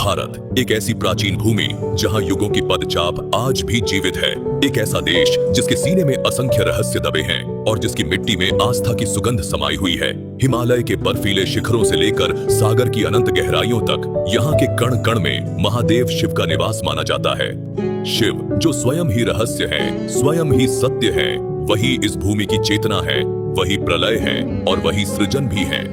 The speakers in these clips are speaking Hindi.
भारत एक ऐसी प्राचीन भूमि जहां युगों की पदचाप आज भी जीवित है। एक ऐसा देश जिसके सीने में असंख्य रहस्य दबे हैं और जिसकी मिट्टी में आस्था की सुगंध समाई हुई है। हिमालय के बर्फीले शिखरों से लेकर सागर की अनंत गहराइयों तक यहाँ के कण कण में महादेव शिव का निवास माना जाता है। शिव जो स्वयं ही रहस्य है, स्वयं ही सत्य है, वही इस भूमि की चेतना है, वही प्रलय है और वही सृजन भी है।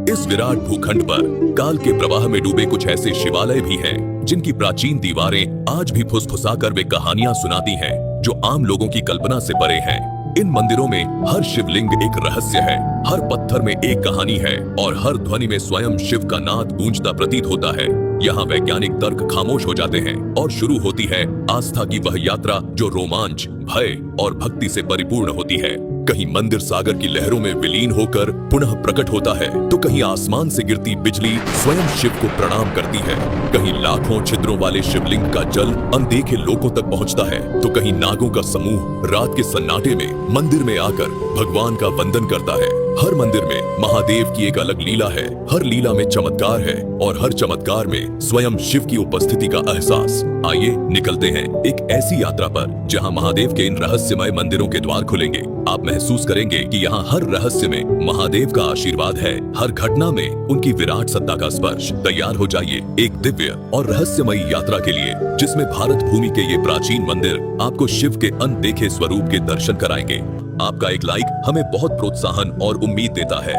इस विराट भूखंड पर काल के प्रवाह में डूबे कुछ ऐसे शिवालय भी हैं, जिनकी प्राचीन दीवारें आज भी फुसफुसाकर वे कहानियां सुनाती हैं, जो आम लोगों की कल्पना से परे हैं। इन मंदिरों में हर शिवलिंग एक रहस्य है, हर पत्थर में एक कहानी है और हर ध्वनि में स्वयं शिव का नाद गूंजता प्रतीत होता है। यहाँ वैज्ञानिक तर्क खामोश हो जाते हैं और शुरू होती है आस्था की वह यात्रा जो रोमांच, भय और भक्ति से परिपूर्ण होती है। कहीं मंदिर सागर की लहरों में विलीन होकर पुनः प्रकट होता है, तो कहीं आसमान से गिरती बिजली स्वयं शिव को प्रणाम करती है। कहीं लाखों छिद्रों वाले शिवलिंग का जल अनदेखे लोगों तक पहुंचता है, तो कहीं नागों का समूह रात के सन्नाटे में मंदिर में आकर भगवान का वंदन करता है। हर मंदिर में महादेव की एक अलग लीला है, हर लीला में चमत्कार है और हर चमत्कार में स्वयं शिव की उपस्थिति का एहसास। आइए निकलते हैं एक ऐसी यात्रा पर जहां महादेव के इन रहस्यमय मंदिरों के द्वार खुलेंगे। आप महसूस करेंगे कि यहाँ हर रहस्य में महादेव का आशीर्वाद है, हर घटना में उनकी विराट सत्ता का स्पर्श। तैयार हो जाइए एक दिव्य और रहस्यमयी यात्रा के लिए, जिसमें भारत भूमि के ये प्राचीन मंदिर आपको शिव के अनदेखे स्वरूप के दर्शन कराएंगे। आपका एक लाइक हमें बहुत प्रोत्साहन और उम्मीद देता है।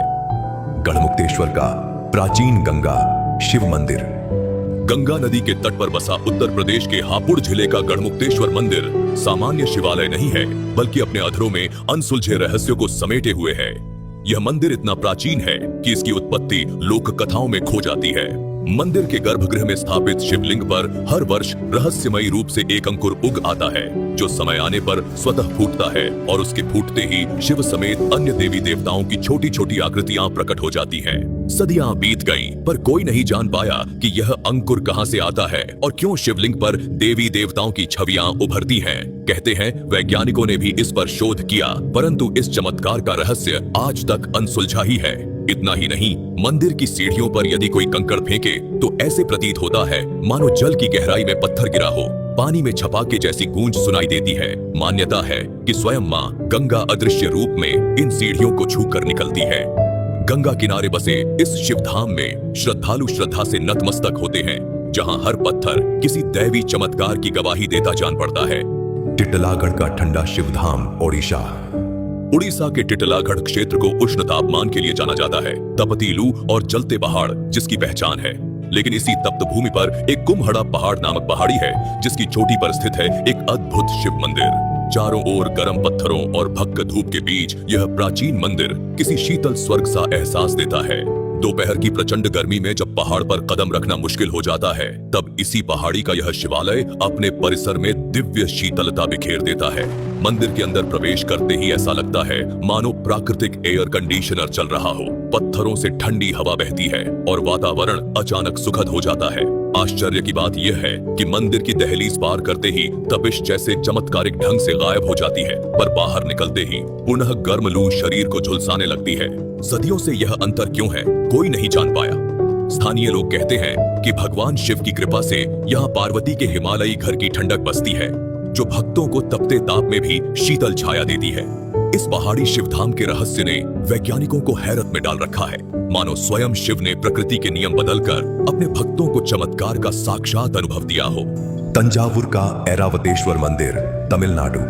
गढ़मुक्तेश्वर का प्राचीन गंगा शिव मंदिर। गंगा नदी के तट पर बसा उत्तर प्रदेश के हापुड़ जिले का गढ़मुक्तेश्वर मंदिर सामान्य शिवालय नहीं है, बल्कि अपने अधरों में अनसुलझे रहस्यों को समेटे हुए है। यह मंदिर इतना प्राचीन है कि इसकी उत्पत्ति लोक कथाओं में खो जाती है। मंदिर के गर्भगृह में स्थापित शिवलिंग पर हर वर्ष रहस्यमयी रूप से एक अंकुर उग आता है, जो समय आने पर स्वतः फूटता है और उसके फूटते ही शिव समेत अन्य देवी देवताओं की छोटी छोटी आकृतियां प्रकट हो जाती हैं। सदियां बीत गईं, पर कोई नहीं जान पाया कि यह अंकुर कहां से आता है और क्यों शिवलिंग पर देवी देवताओं की छवियां उभरती हैं। कहते हैं वैज्ञानिकों ने भी इस पर शोध किया, परंतु इस चमत्कार का रहस्य आज तक अनसुलझा ही है। इतना ही नहीं, मंदिर की सीढ़ियों पर यदि कोई कंकड़ फेंके तो ऐसे प्रतीत होता है मानो जल की गहराई में पत्थर गिरा हो। पानी में छपाके जैसी गूंज सुनाई देती है। मान्यता है कि स्वयं मां गंगा अदृश्य रूप में इन सीढ़ियों को छूकर निकलती है। गंगा किनारे बसे इस शिवधाम में श्रद्धालु श्रद्धा से नतमस्तक होते हैं, जहां हर पत्थर किसी दैवी चमत्कार की गवाही देता जान पड़ता है। टिटलागढ़ का ठंडा शिवधाम ओडिशा। उड़ीसा के टिटलागढ़ क्षेत्र को उष्ण तापमान के लिए जाना जाता है, तपती लू और जलते पहाड़ जिसकी पहचान है। लेकिन इसी तप्त भूमि पर एक कुम्हड़ा पहाड़ नामक पहाड़ी है, जिसकी चोटी पर स्थित है एक अद्भुत शिव मंदिर। चारों ओर गर्म पत्थरों और भक्क धूप के बीच यह प्राचीन मंदिर किसी शीतल स्वर्ग सा एहसास देता है। दोपहर की प्रचंड गर्मी में जब पहाड़ पर कदम रखना मुश्किल हो जाता है, तब इसी पहाड़ी का यह शिवालय अपने परिसर में दिव्य शीतलता बिखेर देता है। मंदिर के अंदर प्रवेश करते ही ऐसा लगता है मानो प्राकृतिक एयर कंडीशनर चल रहा हो। पत्थरों से ठंडी हवा बहती है और वातावरण अचानक सुखद हो जाता है। आश्चर्य की बात यह है कि मंदिर की दहलीज पार करते ही तपिश जैसे चमत्कारिक ढंग से गायब हो जाती है, पर बाहर निकलते ही पुनः गर्म लू शरीर को झुलसाने लगती है। सदियों से यह अंतर क्यों है, कोई नहीं जान पाया। स्थानीय लोग कहते हैं कि भगवान शिव की कृपा से यहाँ पार्वती के हिमालयी घर की ठंडक बसती है, जो भक्तों को तपते ताप में भी शीतल छाया देती है। इस पहाड़ी शिवधाम के रहस्य ने वैज्ञानिकों को हैरत में डाल रखा है, मानो स्वयं शिव ने प्रकृति के नियम बदलकर अपने भक्तों को चमत्कार का साक्षात अनुभव दिया हो। तंजावुर का ऐरावतेश्वर मंदिर, तमिलनाडु।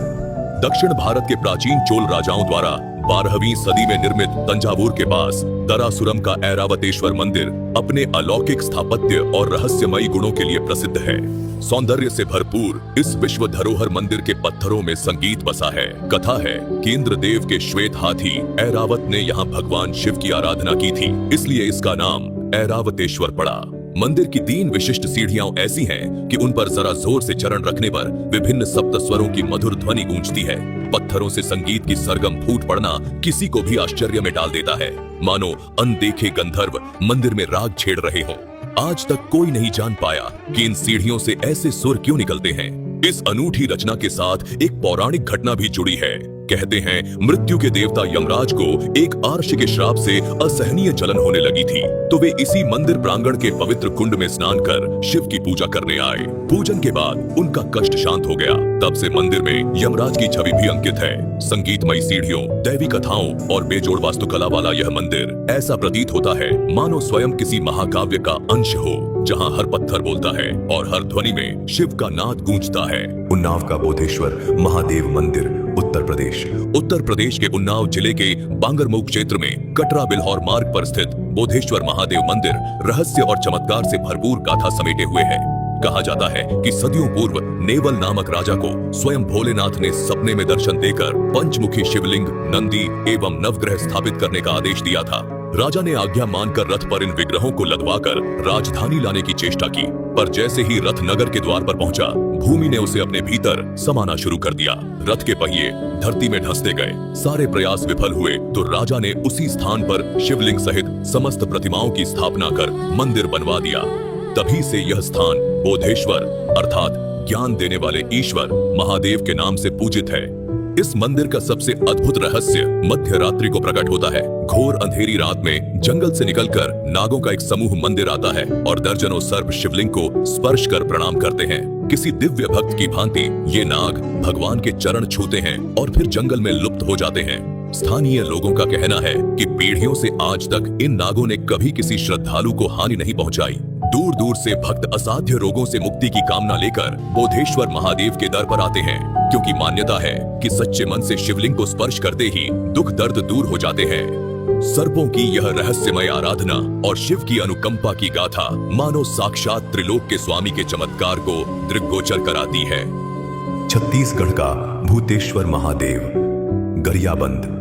दक्षिण भारत के प्राचीन चोल राजाओं द्वारा 12वीं सदी में निर्मित तंजावुर के पास दरासुरम का ऐरावतेश्वर मंदिर अपने अलौकिक स्थापत्य और रहस्यमयी गुणों के लिए प्रसिद्ध है। सौंदर्य से भरपूर इस विश्व धरोहर मंदिर के पत्थरों में संगीत बसा है। कथा है कि इंद्रदेव के श्वेत हाथी ऐरावत ने यहाँ भगवान शिव की आराधना की थी, इसलिए इसका नाम ऐरावतेश्वर पड़ा। मंदिर की 3 विशिष्ट सीढ़ियां ऐसी हैं कि उन पर जरा जोर से चरण रखने पर विभिन्न सप्त स्वरों की मधुर ध्वनि गूंजती है। पत्थरों से संगीत की सरगम फूट पड़ना किसी को भी आश्चर्य में डाल देता है, मानो अनदेखे गंधर्व मंदिर में राग छेड़ रहे हों। आज तक कोई नहीं जान पाया कि इन सीढ़ियों से ऐसे सुर क्यों निकलते हैं। इस अनूठी रचना के साथ एक पौराणिक घटना भी जुड़ी है। कहते हैं मृत्यु के देवता यमराज को एक आर्ष के श्राप से असहनीय जलन होने लगी थी, तो वे इसी मंदिर प्रांगण के पवित्र कुंड में स्नान कर शिव की पूजा करने आए। पूजन के बाद उनका कष्ट शांत हो गया। तब से मंदिर में यमराज की छवि भी अंकित है। संगीतमयी सीढ़ियों, दैवी कथाओं और बेजोड़ वास्तुकला वाला यह मंदिर ऐसा प्रतीत होता है मानो स्वयं किसी महाकाव्य का अंश हो, जहां हर पत्थर बोलता है और हर ध्वनि में शिव का नाद गूंजता है। उन्नाव का बोधेश्वर महादेव मंदिर, उत्तर प्रदेश। उत्तर प्रदेश के उन्नाव जिले के बांगरमऊ क्षेत्र में कटरा बिल्हौर मार्ग पर स्थित बोधेश्वर महादेव मंदिर रहस्य और चमत्कार से भरपूर गाथा समेटे हुए है। कहा जाता है कि सदियों पूर्व नेवल नामक राजा को स्वयं भोलेनाथ ने सपने में दर्शन देकर पंचमुखी शिवलिंग, नंदी एवं नवग्रह स्थापित करने का आदेश दिया था। राजा ने आज्ञा मानकर रथ पर इन विग्रहों को लदवाकर राजधानी लाने की चेष्टा की, पर जैसे ही रथ नगर के द्वार पर पहुंचा, भूमि ने उसे अपने भीतर समाना शुरू कर दिया। रथ के पहिए धरती में धंसते गए। सारे प्रयास विफल हुए तो राजा ने उसी स्थान पर शिवलिंग सहित समस्त प्रतिमाओं की स्थापना कर मंदिर बनवा दिया। तभी से यह स्थान बोधेश्वर अर्थात ज्ञान देने वाले ईश्वर महादेव के नाम से पूजित है। इस मंदिर का सबसे अद्भुत रहस्य मध्य रात्रि को प्रकट होता है। घोर अंधेरी रात में जंगल से निकलकर नागों का एक समूह मंदिर आता है और दर्जनों सर्प शिवलिंग को स्पर्श कर प्रणाम करते हैं। किसी दिव्य भक्त की भांति ये नाग भगवान के चरण छूते हैं और फिर जंगल में लुप्त हो जाते हैं। स्थानीय लोगों का कहना है कि पीढ़ियों से आज तक इन नागों ने कभी किसी श्रद्धालु को हानि नहीं पहुंचाई। दूर दूर से भक्त असाध्य रोगों से मुक्ति की कामना लेकर बोधेश्वर महादेव के दर पर आते हैं, क्योंकि मान्यता है कि सच्चे मन से शिवलिंग को स्पर्श करते ही दुख दर्द दूर हो जाते हैं। सर्पों की यह रहस्यमय आराधना और शिव की अनुकंपा की गाथा मानो साक्षात त्रिलोक के स्वामी के चमत्कार को दृग्गोचर कराती है। छत्तीसगढ़ का भूतेश्वर महादेव, गरियाबंद।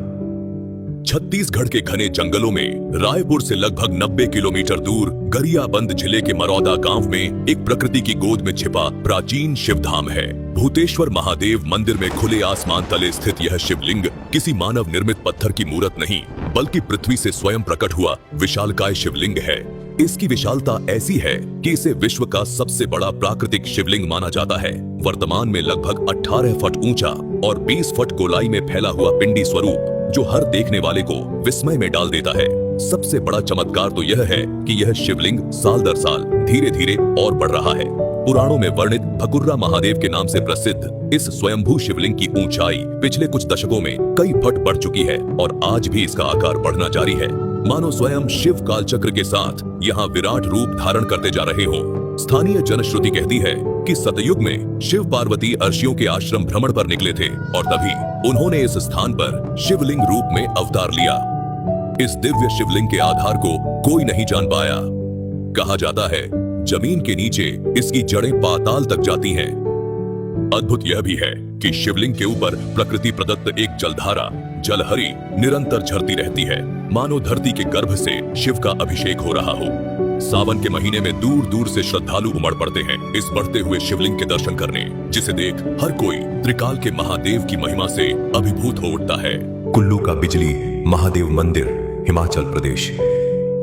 छत्तीसगढ़ के घने जंगलों में रायपुर से लगभग 90 किलोमीटर दूर गरियाबंद जिले के मरौदा गांव में एक प्रकृति की गोद में छिपा प्राचीन शिवधाम है। भूतेश्वर महादेव मंदिर में खुले आसमान तले स्थित यह शिवलिंग किसी मानव निर्मित पत्थर की मूर्त नहीं, बल्कि पृथ्वी से स्वयं प्रकट हुआ विशालकाय शिवलिंग है। इसकी विशालता ऐसी है कि इसे विश्व का सबसे बड़ा प्राकृतिक शिवलिंग माना जाता है। वर्तमान में लगभग 18 फुट ऊंचा और 20 फुट गोलाई में फैला हुआ पिंडी स्वरूप जो हर देखने वाले को विस्मय में डाल देता है। सबसे बड़ा चमत्कार तो यह है कि यह शिवलिंग साल दर साल धीरे धीरे और बढ़ रहा है। पुराणों में वर्णित भकुर्रा महादेव के नाम से प्रसिद्ध इस स्वयंभू शिवलिंग की ऊंचाई पिछले कुछ दशकों में कई फुट बढ़ चुकी है और आज भी इसका आकार बढ़ना जारी है, मानो स्वयं शिव कालचक्र के साथ यहाँ विराट रूप धारण करते जा रहे हों। स्थानीय जनश्रुति कहती है कि सतयुग में शिव पार्वती अर्षियों के आश्रम भ्रमण पर निकले थे और तभी उन्होंने इस स्थान पर शिवलिंग रूप में अवतार लिया। इस दिव्य शिवलिंग के आधार को कोई नहीं जान पाया। कहा जाता है जमीन के नीचे इसकी जड़ें पाताल तक जाती हैं। अद्भुत यह भी है कि शिवलिंग के ऊपर प्रकृति प्रदत्त एक जलधारा जलहरी निरंतर झरती रहती है, मानो धरती के गर्भ से शिव का अभिषेक हो रहा हो। सावन के महीने में दूर दूर से श्रद्धालु उमड़ पड़ते हैं इस बढ़ते हुए शिवलिंग के दर्शन करने, जिसे देख हर कोई त्रिकाल के महादेव की महिमा से अभिभूत हो उठता है। कुल्लू का बिजली महादेव मंदिर, हिमाचल प्रदेश।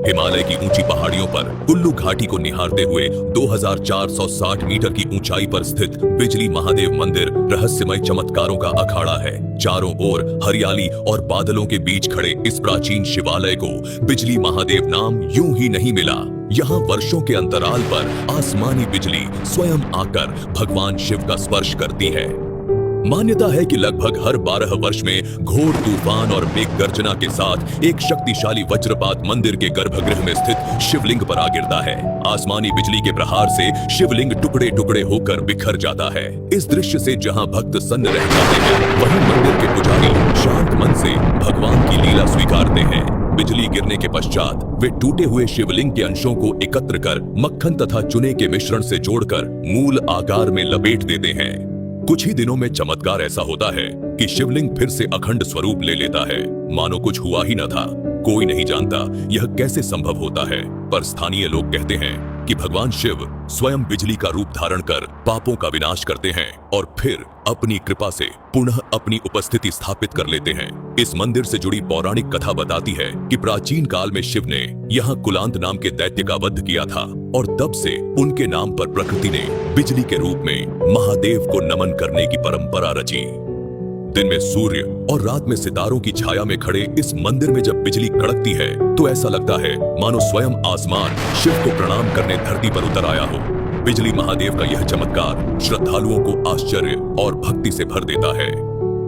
हिमालय की ऊंची पहाड़ियों पर कुल्लू घाटी को निहारते हुए 2460 मीटर की ऊंचाई पर स्थित बिजली महादेव मंदिर रहस्यमय चमत्कारों का अखाड़ा है। चारों ओर हरियाली और बादलों के बीच खड़े इस प्राचीन शिवालय को बिजली महादेव नाम यूं ही नहीं मिला। यहाँ वर्षों के अंतराल पर आसमानी बिजली स्वयं आकर भगवान शिव का स्पर्श करती है। मान्यता है कि लगभग हर 12 वर्ष में घोर तूफान और मेघ गर्जना के साथ एक शक्तिशाली वज्रपात मंदिर के गर्भगृह में स्थित शिवलिंग पर आ गिरता है। आसमानी बिजली के प्रहार से शिवलिंग टुकड़े टुकड़े होकर बिखर जाता है। इस दृश्य से जहां भक्त सन्न रह जाते हैं, वहीं मंदिर के पुजारी शांत मन से भगवान की लीला स्वीकारते हैं। बिजली गिरने के पश्चात वे टूटे हुए शिवलिंग के अंशों को एकत्र कर मक्खन तथा चुने के मिश्रण से जोड़कर मूल आकार में लपेट देते हैं। कुछ ही दिनों में चमत्कार ऐसा होता है कि शिवलिंग फिर से अखंड स्वरूप ले लेता है, मानो कुछ हुआ ही न था। कोई नहीं जानता यह कैसे संभव होता है, पर स्थानीय लोग कहते हैं कि भगवान शिव स्वयं बिजली का रूप धारण कर पापों का विनाश करते हैं और फिर अपनी कृपा से पुनः अपनी उपस्थिति स्थापित कर लेते हैं। इस मंदिर से जुड़ी पौराणिक कथा बताती है कि प्राचीन काल में शिव ने यहाँ कुलांत नाम के दैत्य का वध किया था और तब से उनके नाम पर प्रकृति ने बिजली के रूप में महादेव को नमन करने की परंपरा रची। दिन में सूर्य और रात में सितारों की छाया में खड़े इस मंदिर में जब बिजली कड़कती है तो ऐसा लगता है मानो स्वयं आसमान शिव को प्रणाम करने धरती पर उतर आया हो। बिजली महादेव का यह चमत्कार श्रद्धालुओं को आश्चर्य और भक्ति से भर देता है,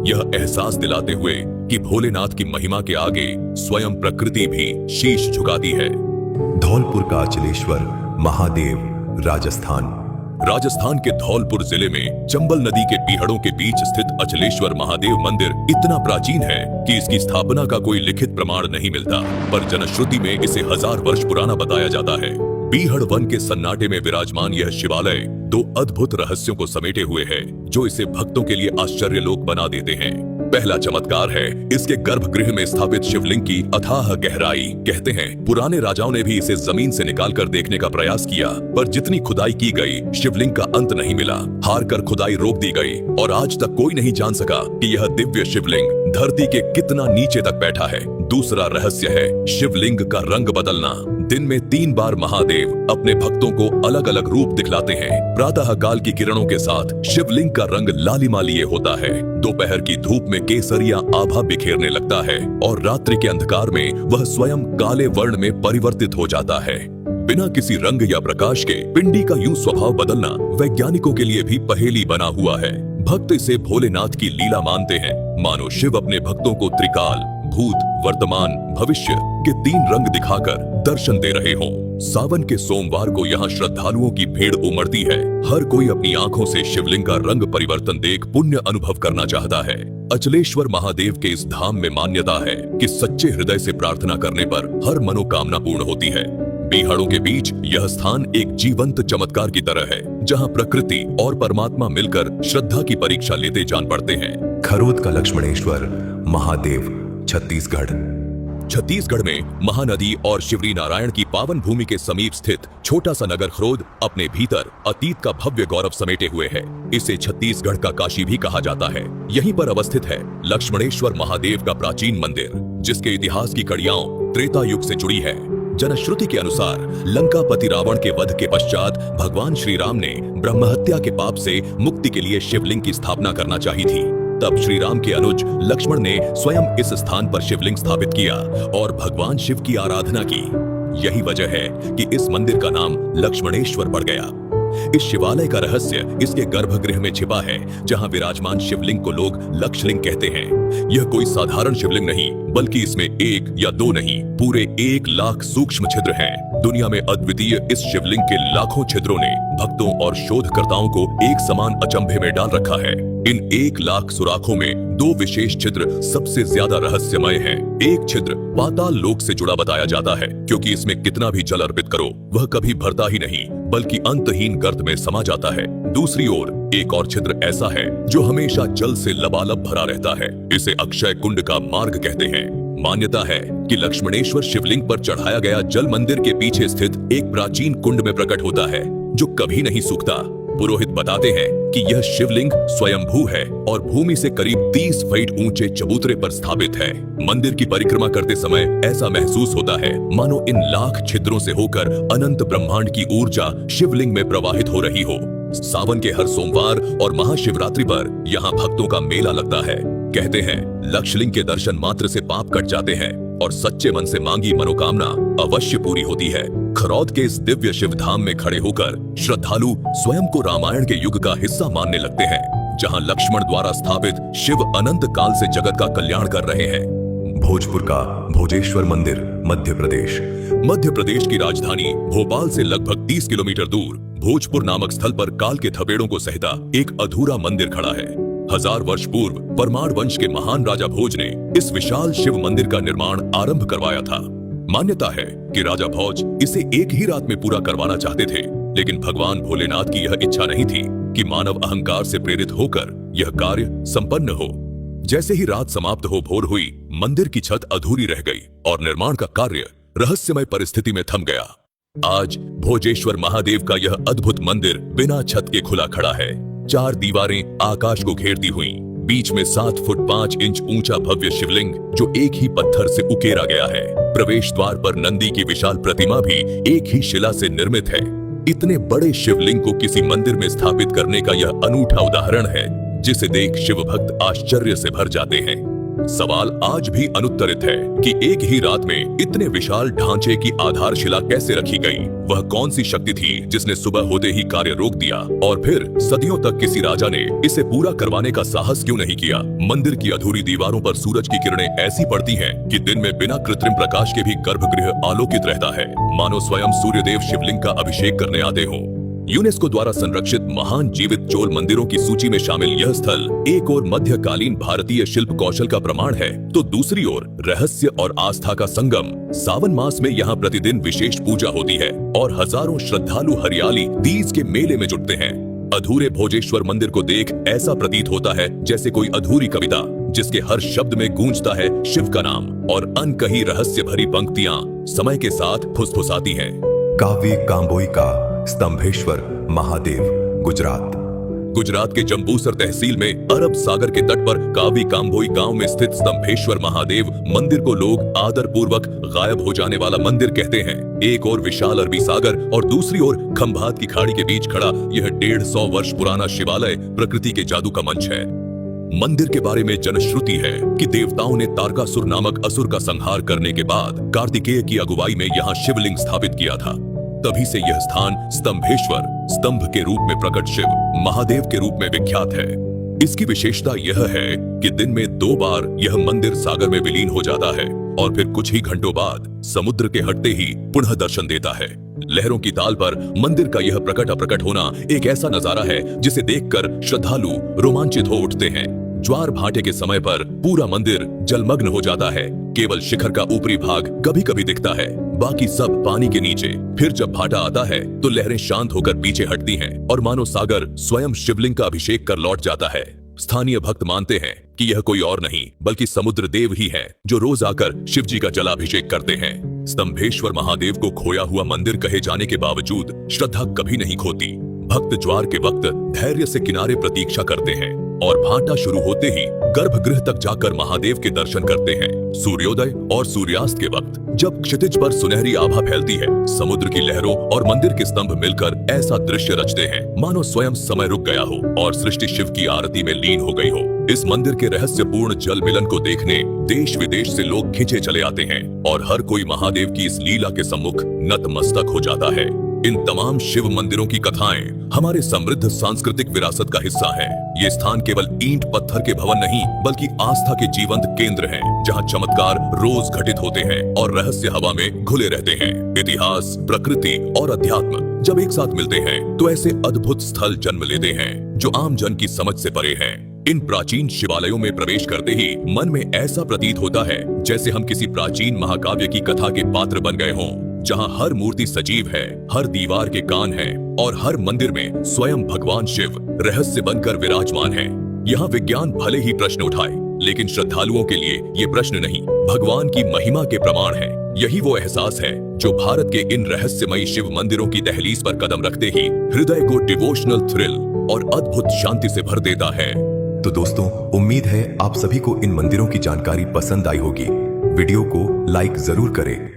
यह एहसास दिलाते हुए कि भोलेनाथ की महिमा के आगे स्वयं प्रकृति भी शीश झुकाती है। धौलपुर का अचलेश्वर महादेव राजस्थान के धौलपुर जिले में चंबल नदी के पीहड़ों के बीच स्थित अचलेश्वर महादेव मंदिर इतना प्राचीन है कि इसकी स्थापना का कोई लिखित प्रमाण नहीं मिलता, पर जनश्रुति में इसे 1000 वर्ष पुराना बताया जाता है। पीहड़ वन के सन्नाटे में विराजमान यह शिवालय 2 अद्भुत रहस्यों को समेटे हुए है जो इसे भक्तों के लिए आश्चर्य लोक बना देते हैं। पहला चमत्कार है इसके गर्भगृह में स्थापित शिवलिंग की अथाह गहराई। कहते हैं पुराने राजाओं ने भी इसे जमीन से निकालकर देखने का प्रयास किया, पर जितनी खुदाई की गई शिवलिंग का अंत नहीं मिला। हार कर खुदाई रोक दी गई और आज तक कोई नहीं जान सका कि यह दिव्य शिवलिंग धरती के कितना नीचे तक बैठा है। दूसरा रहस्य है शिवलिंग का रंग बदलना। दिन में 3 बार महादेव अपने भक्तों को अलग अलग रूप दिखलाते हैं। प्रातः काल की किरणों के साथ शिवलिंग का रंग लालिमा लिए होता है, दोपहर की धूप में केसरिया आभा बिखेरने लगता है और रात्रि के अंधकार में वह स्वयं काले वर्ण में परिवर्तित हो जाता है। बिना किसी रंग या प्रकाश के पिंडी का यूं स्वभाव बदलना वैज्ञानिकों के लिए भी पहेली बना हुआ है। भक्त इसे भोलेनाथ की लीला मानते हैं, मानो शिव अपने भक्तों को त्रिकाल, भूत, वर्तमान, भविष्य के 3 रंग दिखाकर दर्शन दे रहे हों। सावन के सोमवार को यहाँ श्रद्धालुओं की भीड़ उमड़ती है। हर कोई अपनी आंखों से शिवलिंग का रंग परिवर्तन देख पुण्य अनुभव करना चाहता है। अचलेश्वर महादेव के इस धाम में मान्यता है कि सच्चे हृदय से प्रार्थना करने पर हर मनोकामना पूर्ण होती है। पीहड़ों के बीच यह स्थान एक जीवंत चमत्कार की तरह है, जहाँ प्रकृति और परमात्मा मिलकर श्रद्धा की परीक्षा लेते जान पड़ते हैं। खरोद का लक्ष्मणेश्वर महादेव छत्तीसगढ़ में महानदी और शिवरी नारायण की पावन भूमि के समीप स्थित छोटा सा नगर खरोद अपने भीतर अतीत का भव्य गौरव समेटे हुए है। इसे छत्तीसगढ़ का काशी भी कहा जाता है। यहीं पर अवस्थित है लक्ष्मणेश्वर महादेव का प्राचीन मंदिर, जिसके इतिहास की कड़ियां त्रेता युग से जुड़ी है। जनश्रुति के अनुसार लंकापति रावण के वध के पश्चात भगवान श्री राम ने ब्रह्महत्या के पाप से मुक्ति के लिए शिवलिंग की स्थापना करना चाहिए थी। तब श्री राम के अनुज लक्ष्मण ने स्वयं इस स्थान पर शिवलिंग स्थापित किया और भगवान शिव की आराधना की। यही वजह है कि इस मंदिर का नाम लक्ष्मणेश्वर पड़ गया। इस शिवालय का रहस्य इसके गर्भगृह में छिपा है, जहां विराजमान शिवलिंग को लोग लक्षलिंग कहते हैं। यह कोई साधारण शिवलिंग नहीं, बल्कि इसमें 1 या 2 नहीं, पूरे 1 लाख सूक्ष्म छिद्र हैं। दुनिया में अद्वितीय इस शिवलिंग के लाखों छिद्रों ने भक्तों और शोधकर्ताओं को एक समान अचंभे में डाल रखा है। इन 1 लाख सुराखों में 2 विशेष छिद्र सबसे ज्यादा रहस्यमय हैं। एक छिद्र पाताल लोक से जुड़ा बताया जाता है, क्योंकि इसमें कितना भी जल अर्पित करो वह कभी भरता ही नहीं, बल्कि अंतहीन गर्त में समा जाता है। दूसरी ओर एक और छिद्र ऐसा है जो हमेशा जल से लबालब भरा रहता है। इसे अक्षय कुंड का मार्ग कहते हैं। मान्यता है कि लक्ष्मणेश्वर शिवलिंग पर चढ़ाया गया जल मंदिर के पीछे स्थित एक प्राचीन कुंड में प्रकट होता है, जो कभी नहीं सूखता। पुरोहित बताते हैं कि यह शिवलिंग स्वयंभू है और भूमि से करीब 30 फीट ऊंचे चबूतरे पर स्थापित है। मंदिर की परिक्रमा करते समय ऐसा महसूस होता है मानो इन लाख छिद्रों से होकर अनंत ब्रह्मांड की ऊर्जा शिवलिंग में प्रवाहित हो रही हो। सावन के हर सोमवार और महाशिवरात्रि पर यहाँ भक्तों का मेला लगता है। कहते हैं लक्षलिंग के दर्शन मात्र से पाप कट जाते हैं और सच्चे मन से मांगी मनोकामना अवश्य पूरी होती है। खरौद के इस दिव्य शिव धाम में खड़े होकर श्रद्धालु स्वयं को रामायण के युग का हिस्सा मानने लगते हैं, जहां लक्ष्मण द्वारा स्थापित शिव अनंत काल से जगत का कल्याण कर रहे हैं। भोजपुर का भोजेश्वर मंदिर मध्य प्रदेश की राजधानी भोपाल से लगभग 30 किलोमीटर दूर भोजपुर नामक स्थल पर काल के थपेड़ों को सहता एक अधूरा मंदिर खड़ा है। 1000 वर्ष पूर्व परमार वंश के महान राजा भोज ने इस विशाल शिव मंदिर का निर्माण आरंभ करवाया था। मान्यता है कि राजा भोज इसे एक ही रात में पूरा करवाना चाहते थे, लेकिन भगवान भोलेनाथ की यह इच्छा नहीं थी कि मानव अहंकार से प्रेरित होकर यह कार्य संपन्न हो। जैसे ही रात समाप्त हो भोर हुई, मंदिर की छत अधूरी रह गई और निर्माण का कार्य रहस्यमय परिस्थिति में थम गया। आज भोजेश्वर महादेव का यह अद्भुत मंदिर बिना छत के खुला खड़ा है। 4 दीवारें आकाश को घेरती हुई, बीच में 7 फुट 5 इंच ऊंचा भव्य शिवलिंग जो एक ही पत्थर से उकेरा गया है। प्रवेश द्वार पर नंदी की विशाल प्रतिमा भी एक ही शिला से निर्मित है। इतने बड़े शिवलिंग को किसी मंदिर में स्थापित करने का यह अनूठा उदाहरण है जिसे देख शिव भक्त आश्चर्य से भर जाते हैं। सवाल आज भी अनुत्तरित है कि एक ही रात में इतने विशाल ढांचे की आधारशिला कैसे रखी गई? वह कौन सी शक्ति थी जिसने सुबह होते ही कार्य रोक दिया? और फिर सदियों तक किसी राजा ने इसे पूरा करवाने का साहस क्यों नहीं किया? मंदिर की अधूरी दीवारों पर सूरज की किरणें ऐसी पड़ती हैं कि दिन में बिना कृत्रिम प्रकाश के भी गर्भगृह आलोकित रहता है, मानो स्वयं सूर्यदेव शिवलिंग का अभिषेक करने आते हों। यूनेस्को द्वारा संरक्षित महान जीवित चोल मंदिरों की सूची में शामिल यह स्थल एक ओर मध्यकालीन भारतीय शिल्प कौशल का प्रमाण है, तो दूसरी ओर रहस्य और आस्था का संगम। सावन मास में यहाँ प्रतिदिन विशेष पूजा होती है और हजारों श्रद्धालु हरियाली तीज के मेले में जुटते हैं। अधूरे भोजेश्वर मंदिर को देख ऐसा प्रतीत होता है जैसे कोई अधूरी कविता, जिसके हर शब्द में गूंजता है शिव का नाम और अनकही रहस्य भरी पंक्तियां समय के साथ फुसफुसाती हैं। काव्य काम्बोई का स्तंभेश्वर महादेव, गुजरात के जंबूसर तहसील में अरब सागर के तट पर कावी काम्बोई गांव में स्थित स्तंभेश्वर महादेव मंदिर को लोग आदर पूर्वक गायब हो जाने वाला मंदिर कहते हैं। एक और विशाल अरबी सागर और दूसरी ओर खंभात की खाड़ी के बीच खड़ा यह 150 वर्ष पुराना शिवालय प्रकृति के जादू का मंच है। मंदिर के बारे में जनश्रुति है कि देवताओं ने तारकासुर नामक असुर का संहार करने के बाद कार्तिकेय की अगुवाई में यहाँ शिवलिंग स्थापित किया था। तभी से यह स्थान स्तंभेश्वर, स्तंभ के रूप में प्रकट शिव महादेव के रूप में विख्यात है। इसकी विशेषता यह है कि दिन में 2 बार यह मंदिर सागर में विलीन हो जाता है और फिर कुछ ही घंटों बाद समुद्र के हटते ही पुनः दर्शन देता है। लहरों की ताल पर मंदिर का यह प्रकट अप्रकट होना एक ऐसा नजारा है जिसे देखकर श्रद्धालु रोमांचित हो उठते हैं। ज्वार भाटे के समय पर पूरा मंदिर जलमग्न हो जाता है। केवल शिखर का ऊपरी भाग कभी कभी दिखता है, बाकी सब पानी के नीचे। फिर जब भाटा आता है तो लहरें शांत होकर पीछे हटती हैं और मानो सागर स्वयं शिवलिंग का अभिषेक कर लौट जाता है। स्थानीय भक्त मानते हैं कि यह कोई और नहीं बल्कि समुद्र देव ही हैं, जो रोज आकर शिव जी का जलाभिषेक करते हैं। स्तंभेश्वर महादेव को खोया हुआ मंदिर कहे जाने के बावजूद श्रद्धा कभी नहीं खोती। भक्त ज्वार के वक्त धैर्य से किनारे प्रतीक्षा करते हैं और भाटा शुरू होते ही गर्भगृह तक जाकर महादेव के दर्शन करते हैं। सूर्योदय और सूर्यास्त के वक्त जब क्षितिज पर सुनहरी आभा फैलती है, समुद्र की लहरों और मंदिर के स्तंभ मिलकर ऐसा दृश्य रचते हैं मानो स्वयं समय रुक गया हो और सृष्टि शिव की आरती में लीन हो गई हो। इस मंदिर के रहस्यपूर्ण जल मिलन को देखने देश विदेश से लोग खिंचे चले आते हैं और हर कोई महादेव की इस लीला के सम्मुख नतमस्तक हो जाता है। इन तमाम शिव मंदिरों की कथाएं हमारे समृद्ध सांस्कृतिक विरासत का हिस्सा हैं। ये स्थान केवल ईंट पत्थर के भवन नहीं बल्कि आस्था के जीवंत केंद्र हैं, जहां चमत्कार रोज घटित होते हैं और रहस्य हवा में घुले रहते हैं। इतिहास, प्रकृति और अध्यात्म जब एक साथ मिलते हैं तो ऐसे अद्भुत स्थल जन्म लेते हैं जो आम जन की समझ से परे हैं। इन प्राचीन शिवालयों में प्रवेश करते ही मन में ऐसा प्रतीत होता है जैसे हम किसी प्राचीन महाकाव्य की कथा के पात्र बन गए हों, जहां हर मूर्ति सजीव है, हर दीवार के कान हैं और हर मंदिर में स्वयं भगवान शिव रहस्य बनकर विराजमान हैं। यहाँ विज्ञान भले ही प्रश्न उठाए, लेकिन श्रद्धालुओं के लिए ये प्रश्न नहीं, भगवान की महिमा के प्रमाण है। यही वो एहसास है जो भारत के इन रहस्यमयी शिव मंदिरों की दहलीज पर कदम रखते ही हृदय को डिवोशनल थ्रिल और अद्भुत शांति से भर देता है। तो दोस्तों, उम्मीद है आप सभी को इन मंदिरों की जानकारी पसंद आई होगी। वीडियो को लाइक जरूर करें।